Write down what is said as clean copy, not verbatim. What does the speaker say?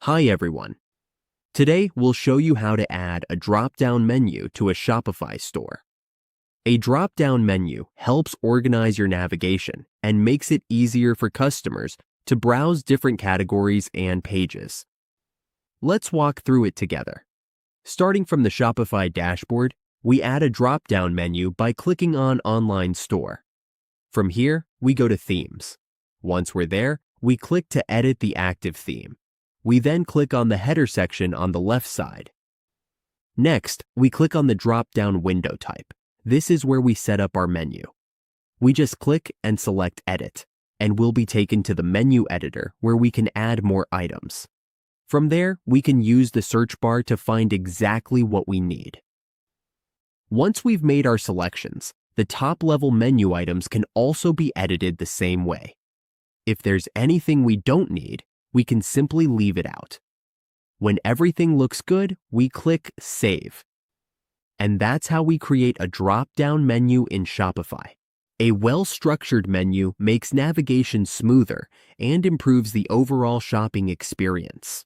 Hi everyone. Today we'll show you how to add a drop-down menu to a Shopify store. A drop-down menu helps organize your navigation and makes it easier for customers to browse different categories and pages. Let's walk through it together. Starting from the Shopify dashboard, we add a drop-down menu by clicking on Online Store. From here, we go to Themes. Once we're there, we click to edit the active theme. We then click on the header section on the left side. Next, we click on the drop-down window type. This is where we set up our menu. We just click and select Edit, and we'll be taken to the menu editor where we can add more items. From there, we can use the search bar to find exactly what we need. Once we've made our selections, the top-level menu items can also be edited the same way. If there's anything we don't need, we can simply leave it out. When everything looks good, we click Save. And that's how we create a drop-down menu in Shopify. A well-structured menu makes navigation smoother and improves the overall shopping experience.